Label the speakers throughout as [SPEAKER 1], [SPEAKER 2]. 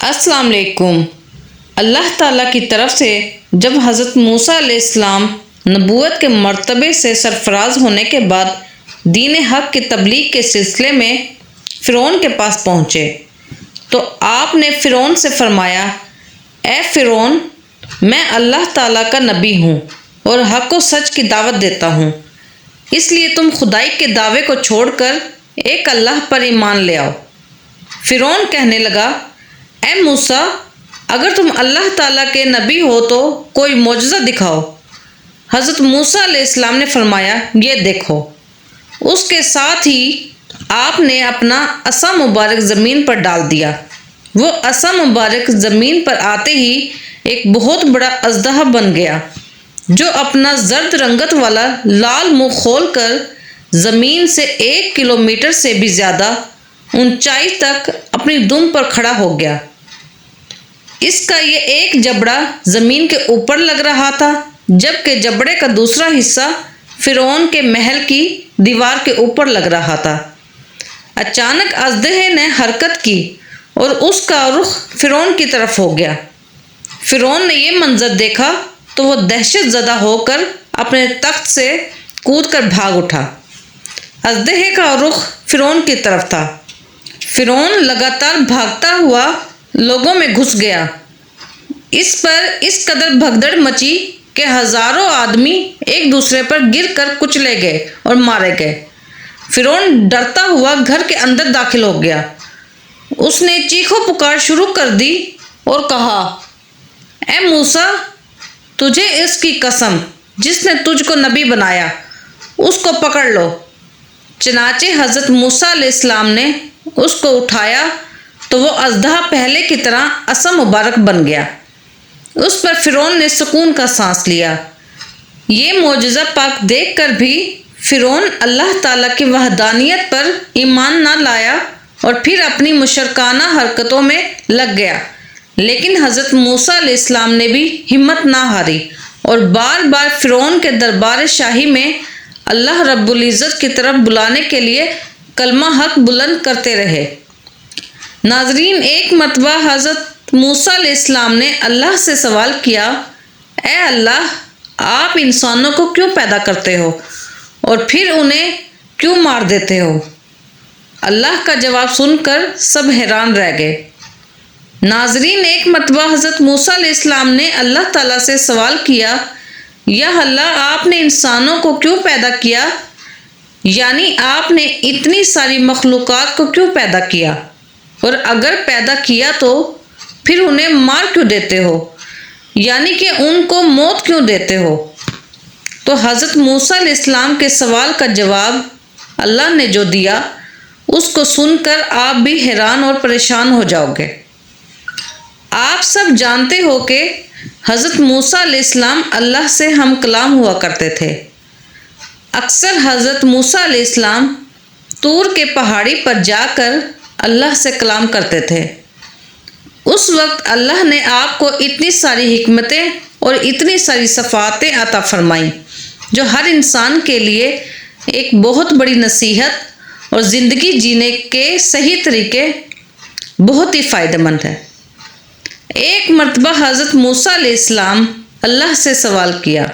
[SPEAKER 1] السلام علیکم۔ اللہ تعالیٰ کی طرف سے جب حضرت موسیٰ علیہ السلام نبوت کے مرتبے سے سرفراز ہونے کے بعد دین حق کی تبلیغ کے سلسلے میں فرعون کے پاس پہنچے تو آپ نے فرعون سے فرمایا، اے فرعون، میں اللہ تعالیٰ کا نبی ہوں اور حق و سچ کی دعوت دیتا ہوں، اس لیے تم خدائی کے دعوے کو چھوڑ کر ایک اللہ پر ایمان لے آؤ۔ فرعون کہنے لگا، اے موسیٰ، اگر تم اللہ تعالیٰ کے نبی ہو تو کوئی معجزہ دکھاؤ۔ حضرت موسیٰ علیہ السلام نے فرمایا، یہ دیکھو۔ اس کے ساتھ ہی آپ نے اپنا عصا مبارک زمین پر ڈال دیا۔ وہ عصا مبارک زمین پر آتے ہی ایک بہت بڑا اژدہا بن گیا جو اپنا زرد رنگت والا لال منہ کھول کر زمین سے 1 کلومیٹر سے بھی زیادہ اونچائی تک اپنی دم پر کھڑا ہو گیا۔ اس کا یہ ایک جبڑا زمین کے اوپر لگ رہا تھا جبکہ جبڑے کا دوسرا حصہ فرعون کے محل کی دیوار کے اوپر لگ رہا تھا۔ اچانک اژدہے نے حرکت کی اور اس کا رخ فرعون کی طرف ہو گیا۔ فرعون نے یہ منظر دیکھا تو وہ دہشت زدہ ہو کر اپنے تخت سے کود کر بھاگ اٹھا۔ اژدہے کا رخ فرعون کی طرف تھا۔ فرعون لگاتار بھاگتا ہوا لوگوں میں گھس گیا۔ اس پر اس قدر بھگدڑ مچی کہ ہزاروں آدمی ایک دوسرے پر گر کر کچلے گئے اور مارے گئے۔ فرعون ڈرتا ہوا گھر کے اندر داخل ہو گیا۔ اس نے چیخو پکار شروع کر دی اور کہا، اے موسیٰ، تجھے اس کی قسم جس نے تجھ کو نبی بنایا، اس کو پکڑ لو۔ چنانچہ حضرت موسیٰ علیہ السلام نے اس کو اٹھایا تو وہ اژدہا پہلے کی طرح عصا مبارک بن گیا۔ اس پر فرعون نے سکون کا سانس لیا۔ یہ معجزہ پاک دیکھ کر بھی فرعون اللہ تعالیٰ کی وحدانیت پر ایمان نہ لایا اور پھر اپنی مشرکانہ حرکتوں میں لگ گیا، لیکن حضرت موسیٰ علیہ السلام نے بھی ہمت نہ ہاری اور بار بار فرعون کے دربار شاہی میں اللہ رب العزت کی طرف بلانے کے لیے کلمہ حق بلند کرتے رہے۔ ناظرین، ایک مرتبہ حضرت موسیٰ علیہ السلام نے اللہ سے سوال کیا، اے اللہ، آپ انسانوں کو کیوں پیدا کرتے ہو اور پھر انہیں کیوں مار دیتے ہو؟ اللہ کا جواب سن کر سب حیران رہ گئے۔ ناظرین، ایک مرتبہ حضرت موسیٰ علیہ السلام نے اللہ تعالیٰ سے سوال کیا، یا اللہ، آپ نے انسانوں کو کیوں پیدا کیا؟ یعنی آپ نے اتنی ساری مخلوقات کو کیوں پیدا کیا؟ اور اگر پیدا کیا تو پھر انہیں مار کیوں دیتے ہو؟ یعنی کہ ان کو موت کیوں دیتے ہو؟ تو حضرت موسیٰ علیہ السلام کے سوال کا جواب اللہ نے جو دیا، اس کو سن کر آپ بھی حیران اور پریشان ہو جاؤ گے۔ آپ سب جانتے ہو کہ حضرت موسیٰ علیہ السلام اللہ سے ہم کلام ہوا کرتے تھے۔ اکثر حضرت موسیٰ علیہ السلام طور کے پہاڑی پر جا کر اللہ سے کلام کرتے تھے۔ اس وقت اللہ نے آپ کو اتنی ساری حکمتیں اور اتنی ساری صفاتیں عطا فرمائیں جو ہر انسان کے لیے ایک بہت بڑی نصیحت اور زندگی جینے کے صحیح طریقے بہت ہی فائدہ مند ہے۔ ایک مرتبہ حضرت موسیٰ علیہ السلام اللہ سے سوال کیا،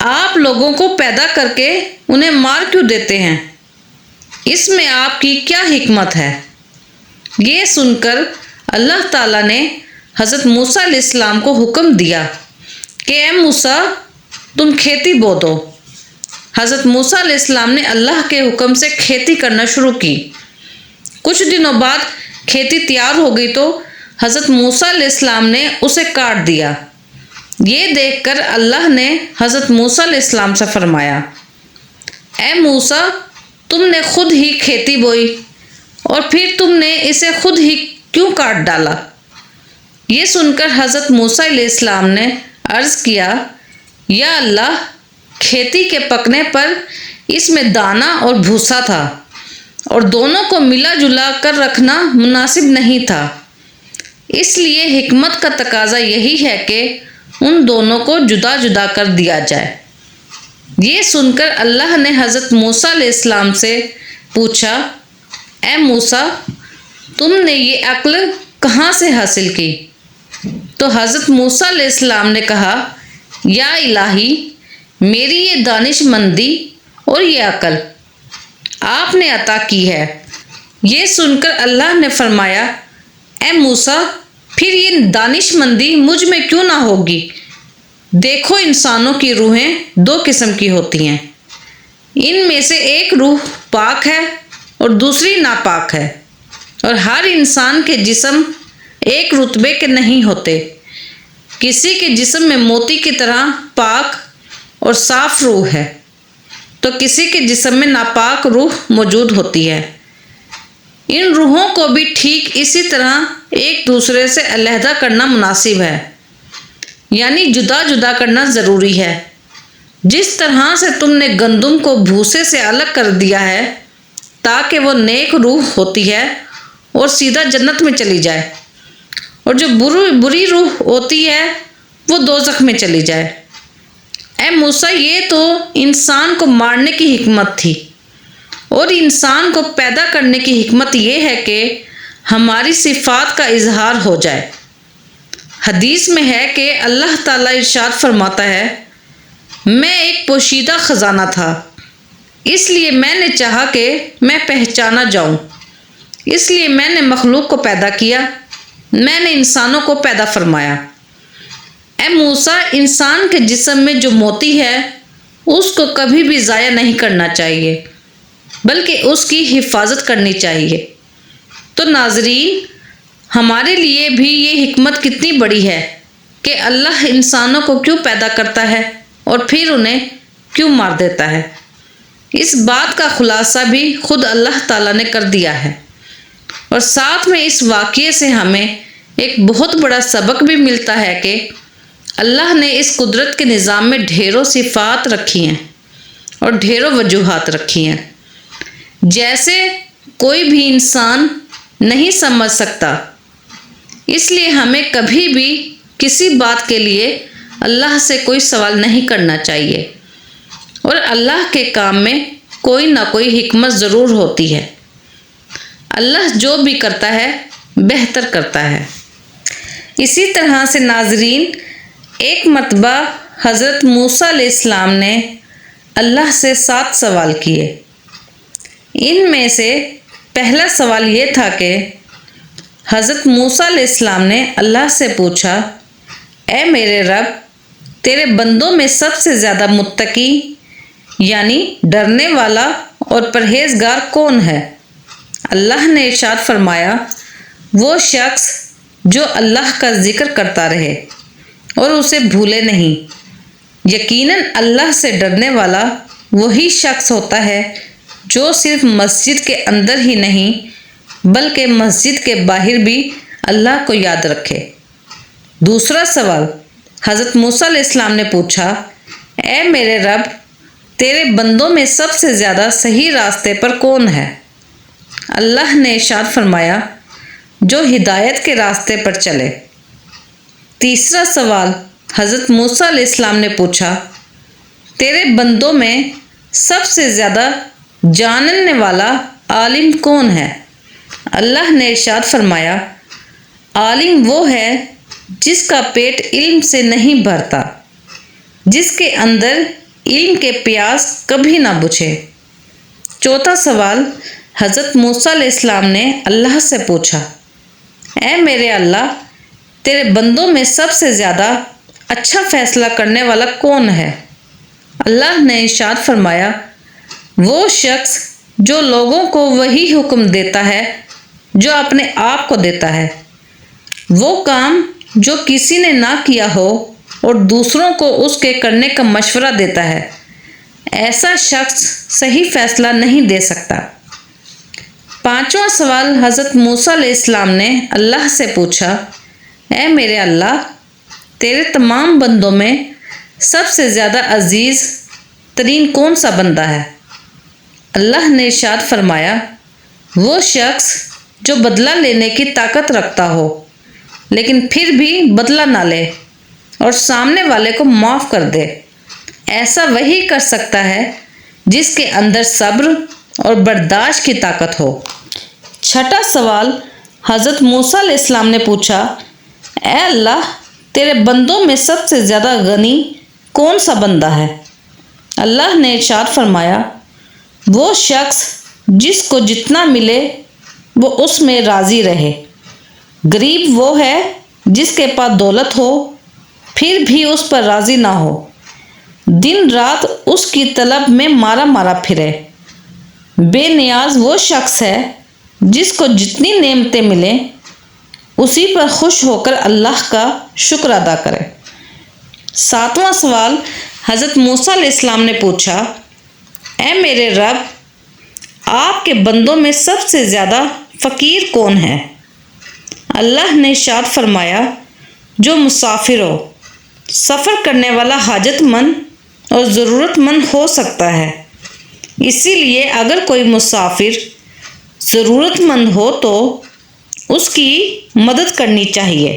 [SPEAKER 1] آپ لوگوں کو پیدا کر کے انہیں مار کیوں دیتے ہیں؟ اس میں آپ کی کیا حکمت ہے؟ یہ سن کر اللہ تعالیٰ نے حضرت موسیٰ علیہ السلام کو حکم دیا کہ اے موسیٰ، تم کھیتی بو دو۔ حضرت موسیٰ علیہ السلام نے اللہ کے حکم سے کھیتی کرنا شروع کی۔ کچھ دنوں بعد کھیتی تیار ہو گئی تو حضرت موسیٰ علیہ السلام نے اسے کاٹ دیا۔ یہ دیکھ کر اللہ نے حضرت موسیٰ علیہ السلام سے فرمایا، اے موسیٰ، تم نے خود ہی کھیتی بوئی اور پھر تم نے اسے خود ہی کیوں کاٹ ڈالا؟ یہ سن کر حضرت موسیٰ علیہ السلام نے عرض کیا، یا اللہ، کھیتی کے پکنے پر اس میں دانہ اور بھوسا تھا اور دونوں کو ملا جلا کر رکھنا مناسب نہیں تھا، اس لیے حکمت کا تقاضا یہی ہے کہ ان دونوں کو جدا جدا کر دیا جائے۔ یہ سن کر اللہ نے حضرت موسیٰ علیہ السلام سے پوچھا، اے موسیٰ، تم نے یہ عقل کہاں سے حاصل کی؟ تو حضرت موسیٰ علیہ السلام نے کہا، یا الہی، میری یہ دانش مندی اور یہ عقل آپ نے عطا کی ہے۔ یہ سن کر اللہ نے فرمایا، اے موسیٰ، پھر یہ دانش مندی مجھ میں کیوں نہ ہوگی؟ دیکھو، انسانوں کی روحیں دو قسم کی ہوتی ہیں، ان میں سے ایک روح پاک ہے اور دوسری ناپاک ہے، اور ہر انسان کے جسم ایک رتبے کے نہیں ہوتے۔ کسی کے جسم میں موتی کی طرح پاک اور صاف روح ہے تو کسی کے جسم میں ناپاک روح موجود ہوتی ہے۔ ان روحوں کو بھی ٹھیک اسی طرح ایک دوسرے سے علیحدہ کرنا مناسب ہے، یعنی جدا جدا کرنا ضروری ہے۔ جس طرح سے تم نے گندم کو بھوسے سے الگ کر دیا ہے تاکہ وہ نیک روح ہوتی ہے اور سیدھا جنت میں چلی جائے، اور جو بری روح ہوتی ہے وہ دوزخ میں چلی جائے۔ اے موسیٰ، یہ تو انسان کو مارنے کی حکمت تھی، اور انسان کو پیدا کرنے کی حکمت یہ ہے کہ ہماری صفات کا اظہار ہو جائے۔ حدیث میں ہے کہ اللہ تعالیٰ ارشاد فرماتا ہے، میں ایک پوشیدہ خزانہ تھا، اس لیے میں نے چاہا کہ میں پہچانا جاؤں، اس لیے میں نے مخلوق کو پیدا کیا، میں نے انسانوں کو پیدا فرمایا۔ اے موسیٰ، انسان کے جسم میں جو موتی ہے اس کو کبھی بھی ضائع نہیں کرنا چاہیے، بلکہ اس کی حفاظت کرنی چاہیے۔ تو ناظرین، ہمارے لیے بھی یہ حکمت کتنی بڑی ہے کہ اللہ انسانوں کو کیوں پیدا کرتا ہے اور پھر انہیں کیوں مار دیتا ہے۔ اس بات کا خلاصہ بھی خود اللہ تعالیٰ نے کر دیا ہے، اور ساتھ میں اس واقعے سے ہمیں ایک بہت بڑا سبق بھی ملتا ہے کہ اللہ نے اس قدرت کے نظام میں ڈھیروں صفات رکھی ہیں اور ڈھیروں وجوہات رکھی ہیں، جیسے کوئی بھی انسان نہیں سمجھ سکتا۔ اس لیے ہمیں کبھی بھی کسی بات کے لیے اللہ سے کوئی سوال نہیں کرنا چاہیے، اور اللہ کے کام میں کوئی نہ کوئی حکمت ضرور ہوتی ہے۔ اللہ جو بھی کرتا ہے بہتر کرتا ہے۔ اسی طرح سے ناظرین، ایک مرتبہ حضرت موسیٰ علیہ السلام نے اللہ سے 7 سوال کیے۔ ان میں سے پہلا سوال یہ تھا کہ حضرت موسیٰ علیہ السلام نے اللہ سے پوچھا، اے میرے رب، تیرے بندوں میں سب سے زیادہ متقی یعنی ڈرنے والا اور پرہیزگار کون ہے؟ اللہ نے ارشاد فرمایا، وہ شخص جو اللہ کا ذکر کرتا رہے اور اسے بھولے نہیں۔ یقیناً اللہ سے ڈرنے والا وہی شخص ہوتا ہے جو صرف مسجد کے اندر ہی نہیں بلکہ مسجد کے باہر بھی اللہ کو یاد رکھے۔ دوسرا سوال حضرت موسیٰ علیہ السلام نے پوچھا، اے میرے رب، تیرے بندوں میں سب سے زیادہ صحیح راستے پر کون ہے؟ اللہ نے ارشاد فرمایا، جو ہدایت کے راستے پر چلے۔ تیسرا سوال حضرت موسیٰ علیہ السلام نے پوچھا، تیرے بندوں میں سب سے زیادہ جاننے والا عالم کون ہے؟ اللہ نے ارشاد فرمایا، عالم وہ ہے جس کا پیٹ علم سے نہیں بھرتا، جس کے اندر علم کے پیاس کبھی نہ بجھے۔ چوتھا سوال حضرت موسیٰ علیہ السلام نے اللہ سے پوچھا، اے میرے اللہ، تیرے بندوں میں سب سے زیادہ اچھا فیصلہ کرنے والا کون ہے؟ اللہ نے ارشاد فرمایا، وہ شخص جو لوگوں کو وہی حکم دیتا ہے جو اپنے آپ کو دیتا ہے، وہ کام جو کسی نے نہ کیا ہو اور دوسروں کو اس کے کرنے کا مشورہ دیتا ہے، ایسا شخص صحیح فیصلہ نہیں دے سکتا۔ پانچواں سوال حضرت موسیٰ علیہ السلام نے اللہ سے پوچھا، اے میرے اللہ، تیرے تمام بندوں میں سب سے زیادہ عزیز ترین کون سا بندہ ہے؟ اللہ نے ارشاد فرمایا، وہ شخص جو بدلہ لینے کی طاقت رکھتا ہو لیکن پھر بھی بدلہ نہ لے اور سامنے والے کو معاف کر دے، ایسا وہی کر سکتا ہے جس کے اندر صبر اور برداشت کی طاقت ہو۔ چھٹا سوال حضرت موسیٰ علیہ السلام نے پوچھا، اے اللہ، تیرے بندوں میں سب سے زیادہ غنی کون سا بندہ ہے؟ اللہ نے ارشاد فرمایا، وہ شخص جس کو جتنا ملے وہ اس میں راضی رہے۔ غریب وہ ہے جس کے پاس دولت ہو پھر بھی اس پر راضی نہ ہو، دن رات اس کی طلب میں مارا مارا پھرے۔ بے نیاز وہ شخص ہے جس کو جتنی نعمتیں ملیں اسی پر خوش ہو کر اللہ کا شکر ادا کرے۔ 7واں سوال حضرت موسیٰ علیہ السلام نے پوچھا، اے میرے رب، آپ کے بندوں میں سب سے زیادہ فقیر کون ہے؟ اللہ نے ارشاد فرمایا، جو مسافر ہو، سفر کرنے والا حاجت مند اور ضرورت مند ہو سکتا ہے، اسی لیے اگر کوئی مسافر ضرورت مند ہو تو اس کی مدد کرنی چاہیے۔